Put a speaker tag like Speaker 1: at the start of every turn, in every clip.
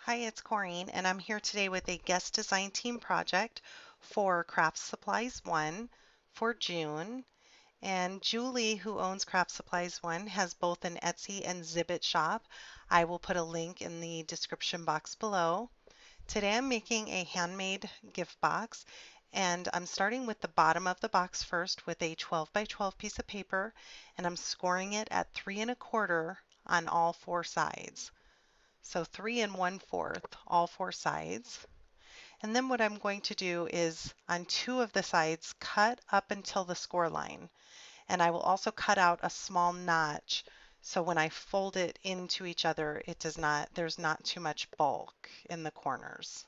Speaker 1: Hi, it's Corrine, and I'm here today with a guest design team project for Craftsupplies1 for June. And Julie, who owns Craftsupplies1, has both an Etsy and Zibbit shop. I will put a link in the description box below. Today I'm making a handmade gift box, and I'm starting with the bottom of the box first with a 12 by 12 piece of paper, and I'm scoring it at 3 1/4 on all four sides. So 3 1/4, all four sides. And then what I'm going to do is on two of the sides, cut up until the score line. And I will also cut out a small notch. So when I fold it into each other, there's not too much bulk in the corners.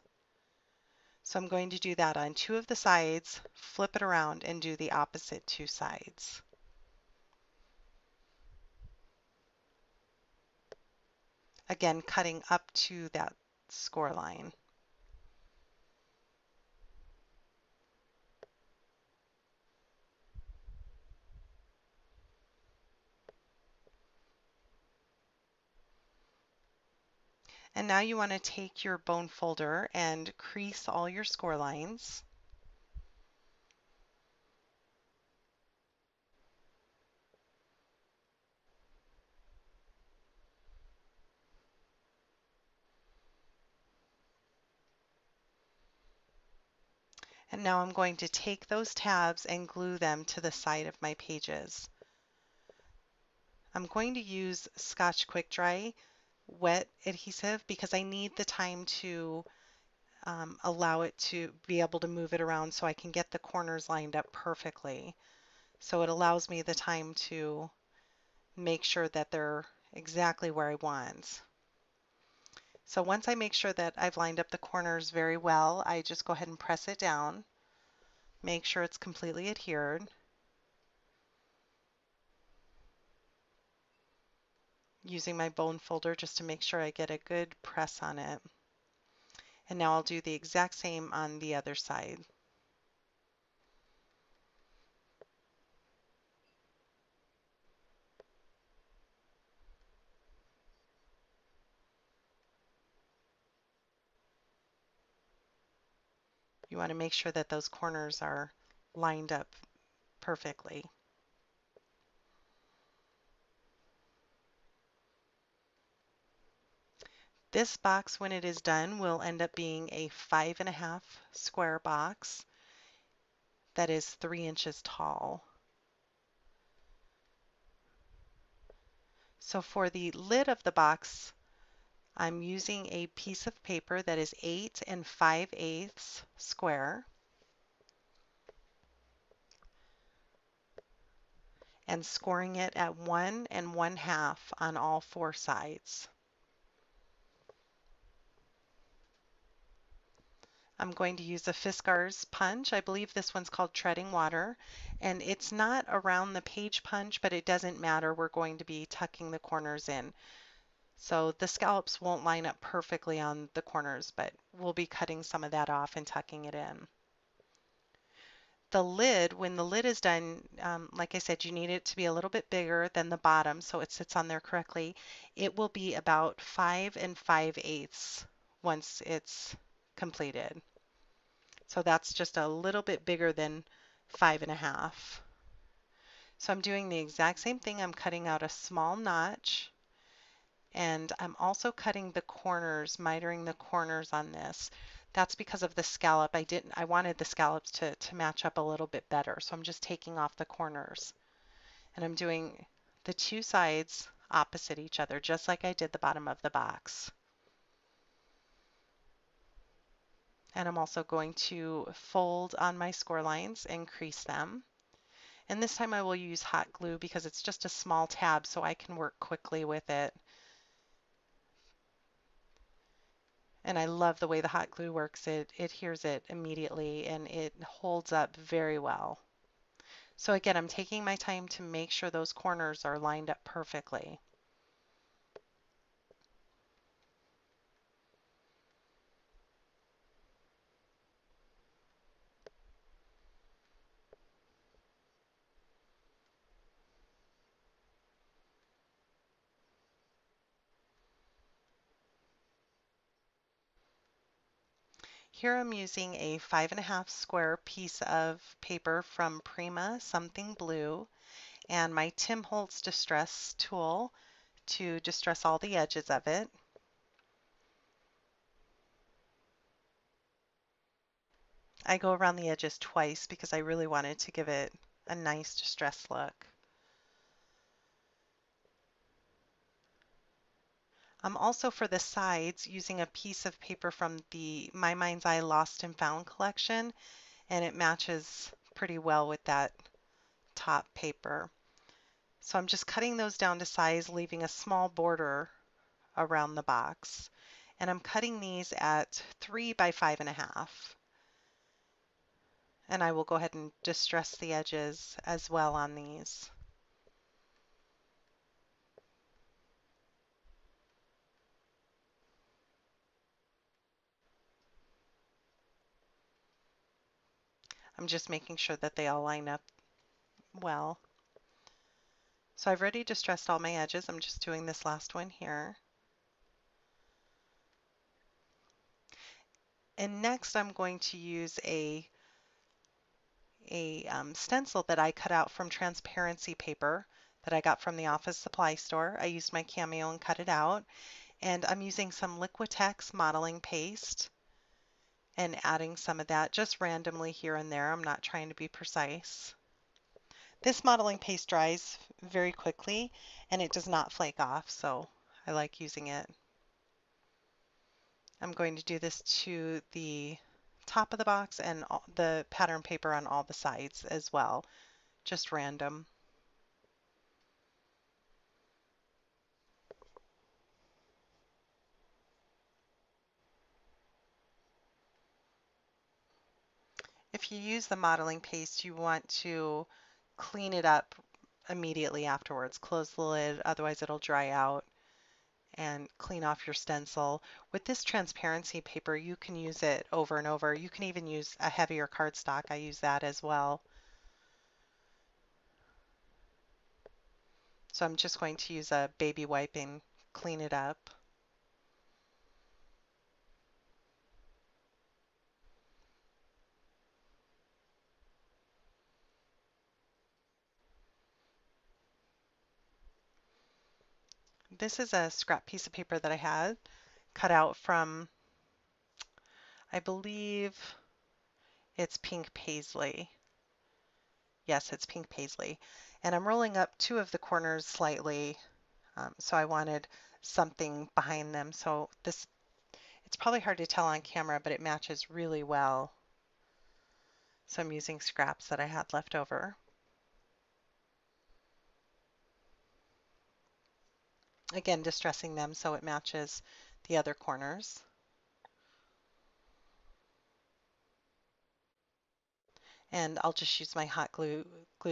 Speaker 1: So I'm going to do that on two of the sides, flip it around and do the opposite two sides. Again, cutting up to that score line. And now you want to take your bone folder and crease all your score lines. And now I'm going to take those tabs and glue them to the side of my pages. I'm going to use Scotch Quick Dry wet adhesive because I need the time to allow it to be able to move it around so I can get the corners lined up perfectly. So it allows me the time to make sure that they're exactly where I want. So once I make sure that I've lined up the corners very well, I just go ahead and press it down, make sure it's completely adhered. Using my bone folder just to make sure I get a good press on it. And now I'll do the exact same on the other side. You want to make sure that those corners are lined up perfectly. This box, when it is done, will end up being a 5.5 square box that is 3 inches tall. So for the lid of the box, I'm using a piece of paper that is 8 5/8 square and scoring it at 1 1/2 on all four sides. I'm going to use a Fiskars punch. I believe this one's called Treading Water, and it's not around the page punch, but it doesn't matter. We're going to be tucking the corners in. So the scallops won't line up perfectly on the corners, but we'll be cutting some of that off and tucking it in. The lid, when the lid is done, like I said, you need it to be a little bit bigger than the bottom so it sits on there correctly. It will be about 5 5/8 once it's completed. So that's just a little bit bigger than 5.5. So I'm doing the exact same thing. I'm cutting out a small notch and I'm also cutting the corners, mitering the corners on this. That's because of the scallop. I wanted the scallops to match up a little bit better. So I'm just taking off the corners and I'm doing the two sides opposite each other, just like I did the bottom of the box. And I'm also going to fold on my score lines and crease them. And this time I will use hot glue because it's just a small tab so I can work quickly with it. And I love the way the hot glue works. It adheres it immediately and it holds up very well. So again, I'm taking my time to make sure those corners are lined up perfectly. Here I'm using a 5.5 square piece of paper from Prima, something blue, and my Tim Holtz Distress tool to distress all the edges of it. I go around the edges twice because I really wanted to give it a nice distressed look. I'm also for the sides using a piece of paper from the My Mind's Eye Lost and Found collection, and it matches pretty well with that top paper. So I'm just cutting those down to size, leaving a small border around the box. And I'm cutting these at 3 by 5.5. And I will go ahead and distress the edges as well on these. I'm just making sure that they all line up well. So I've already distressed all my edges. I'm just doing this last one here. And next I'm going to use a stencil that I cut out from transparency paper that I got from the office supply store. I used my Cameo and cut it out. And I'm using some Liquitex modeling paste and adding some of that just randomly here and there. I'm not trying to be precise. This modeling paste dries very quickly and it does not flake off, so I like using it. I'm going to do this to the top of the box and the pattern paper on all the sides as well, just random. If you use the modeling paste, you want to clean it up immediately afterwards. Close the lid, otherwise it'll dry out, and clean off your stencil. With this transparency paper, you can use it over and over. You can even use a heavier cardstock. I use that as well. So I'm just going to use a baby wipe and clean it up. This is a scrap piece of paper that I had cut out from, I believe it's pink paisley. Yes, it's pink paisley. And I'm rolling up two of the corners slightly, so I wanted something behind them. So this, it's probably hard to tell on camera, but it matches really well. So I'm using scraps that I had left over. Again, distressing them so it matches the other corners. And I'll just use my hot glue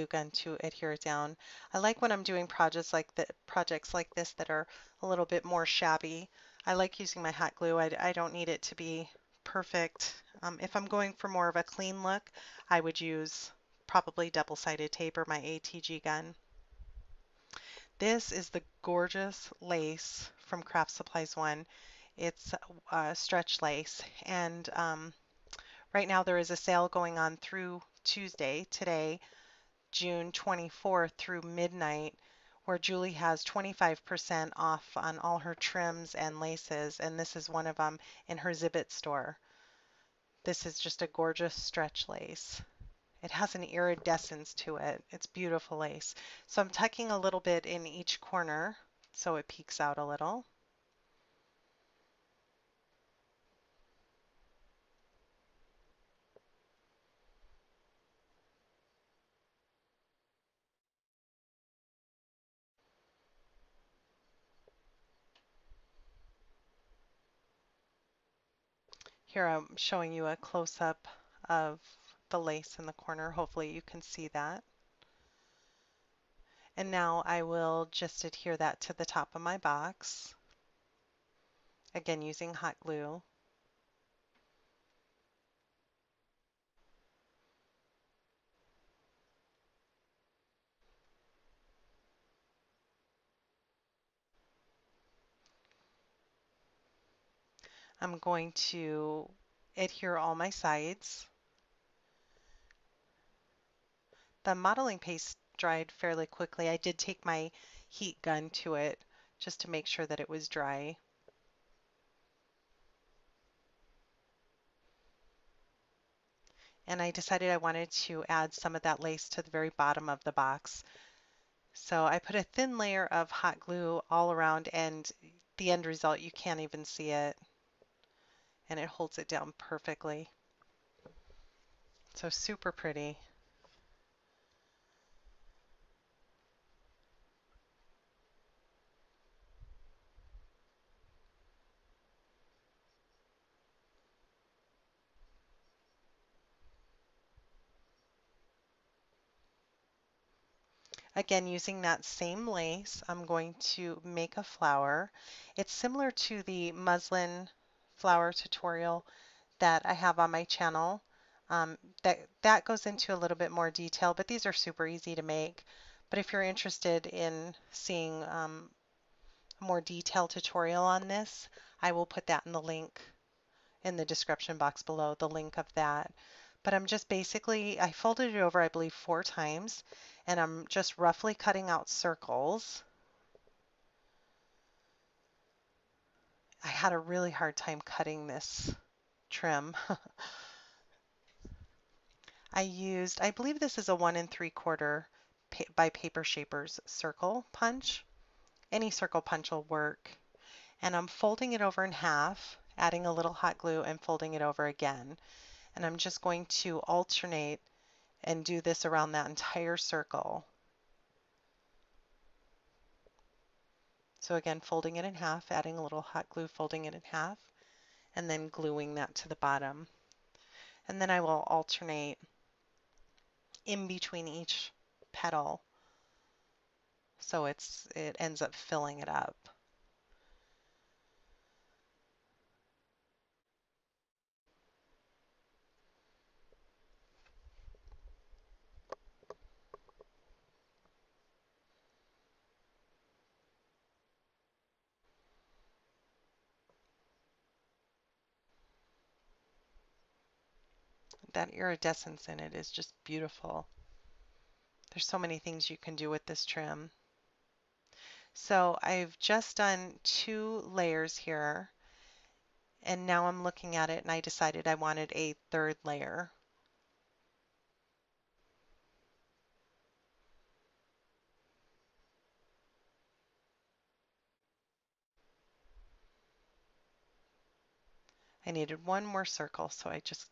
Speaker 1: gun to adhere it down. I like when I'm doing projects like this that are a little bit more shabby. I like using my hot glue. I don't need it to be perfect. If I'm going for more of a clean look, I would use probably double-sided tape or my ATG gun. This is the gorgeous lace from Craftsupplies1. It's stretch lace, and right now there is a sale going on through Tuesday, today, June 24th through midnight, where Julie has 25% off on all her trims and laces, and this is one of them in her Zibbet store. This is just a gorgeous stretch lace. It has an iridescence to it. It's beautiful lace. So I'm tucking a little bit in each corner so it peeks out a little. Here I'm showing you a close-up of the lace in the corner. Hopefully you can see that. And now I will just adhere that to the top of my box, again using hot glue. I'm going to adhere all my sides. The modeling paste dried fairly quickly. I did take my heat gun to it just to make sure that it was dry. And I decided I wanted to add some of that lace to the very bottom of the box. So I put a thin layer of hot glue all around, and the end result, you can't even see it, and it holds it down perfectly. So super pretty. Again, using that same lace, I'm going to make a flower. It's similar to the muslin flower tutorial that I have on my channel. That goes into a little bit more detail, but these are super easy to make. But if you're interested in seeing a more detailed tutorial on this, I will put that in the link in the description box below, the link of that. But I'm just basically, I folded it over, I believe, 4 times, and I'm just roughly cutting out circles. I had a really hard time cutting this trim. I believe this is a 1 3/4 by Paper Shapers circle punch. Any circle punch will work. And I'm folding it over in half, adding a little hot glue and folding it over again. And I'm just going to alternate and do this around that entire circle. So again, folding it in half, adding a little hot glue, folding it in half, and then gluing that to the bottom. And then I will alternate in between each petal so it ends up filling it up. That iridescence in it is just beautiful. There's so many things you can do with this trim. So I've just done 2 layers here, and now I'm looking at it and I decided I wanted a third layer. I needed one more circle, so I just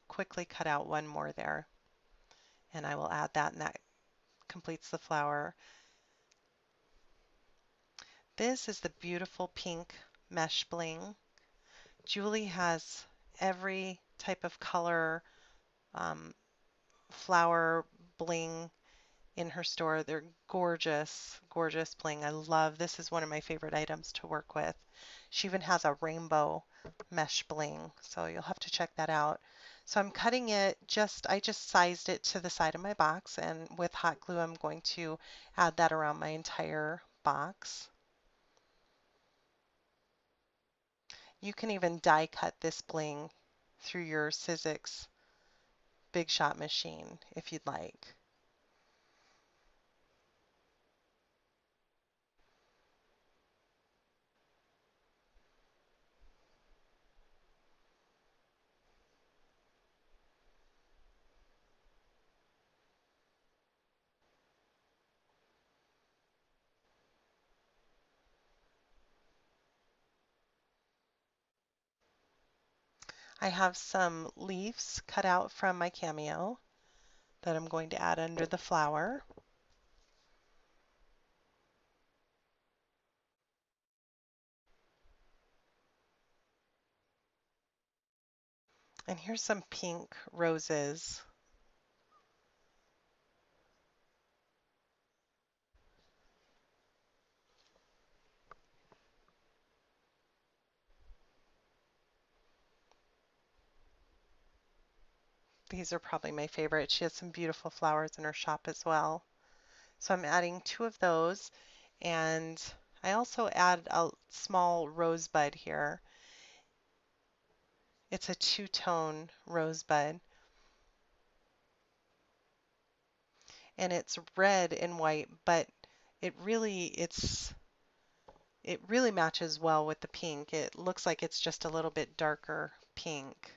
Speaker 1: quickly cut out one more there, and I will add that, and that completes the flower. This is the beautiful pink mesh bling. Julie has every type of color um, flower bling in her store. They're gorgeous, gorgeous bling. I love this. Is one of my favorite items to work with. She even has a rainbow mesh bling, so you'll have to check that out. So I'm cutting it I just sized it to the side of my box, and with hot glue I'm going to add that around my entire box. You can even die cut this bling through your Sizzix Big Shot machine if you'd like. I have some leaves cut out from my cameo that I'm going to add under the flower. And here's some pink roses. These are probably my favorite. She has some beautiful flowers in her shop as well. So I'm adding 2 of those, and I also add a small rosebud here. It's a two-tone rosebud, and it's red and white, but it really it's it really matches well with the pink. It looks like it's just a little bit darker pink.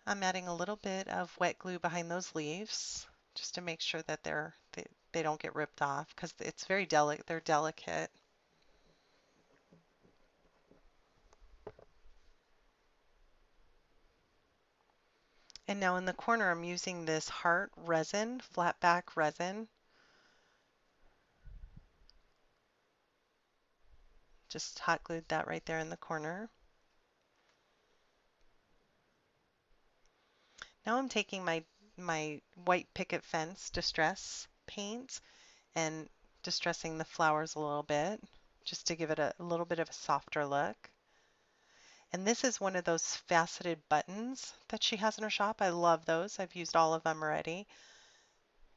Speaker 1: I'm adding a little bit of wet glue behind those leaves just to make sure that they don't get ripped off because it's very delicate. They're delicate. And now in the corner, I'm using this heart resin, flat back resin. Just hot glued that right there in the corner. Now I'm taking my white picket fence distress paint and distressing the flowers a little bit just to give it a little bit of a softer look. And this is one of those faceted buttons that she has in her shop. I love those. I've used all of them already.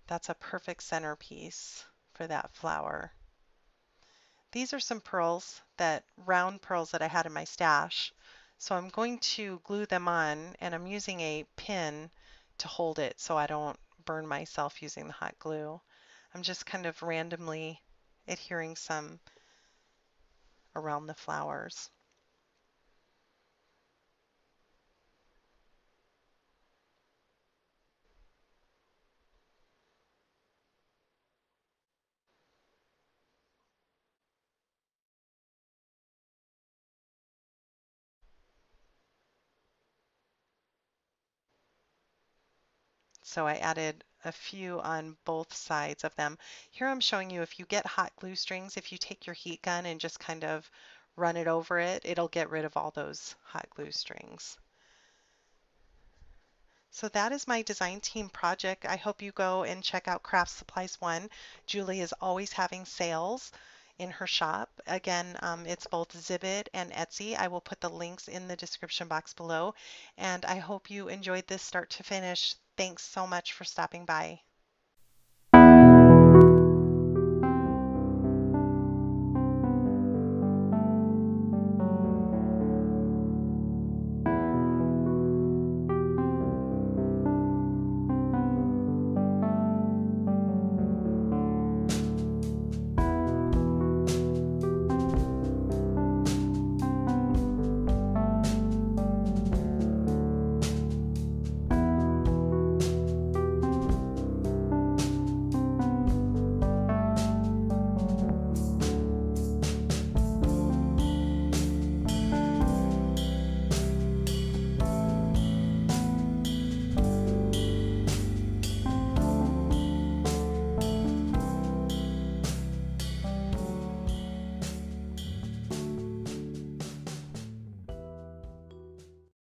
Speaker 1: That's a perfect centerpiece for that flower. These are some pearls, round pearls that I had in my stash. So I'm going to glue them on, and I'm using a pin to hold it so I don't burn myself using the hot glue. I'm just kind of randomly adhering some around the flowers. So I added a few on both sides of them. Here I'm showing you if you get hot glue strings, if you take your heat gun and just kind of run it over it, it'll get rid of all those hot glue strings. So that is my design team project. I hope you go and check out Craft Supplies One. Julie is always having sales in her shop. Again, it's both Zibbit and Etsy. I will put the links in the description box below. And I hope you enjoyed this start to finish. Thanks so much for stopping by.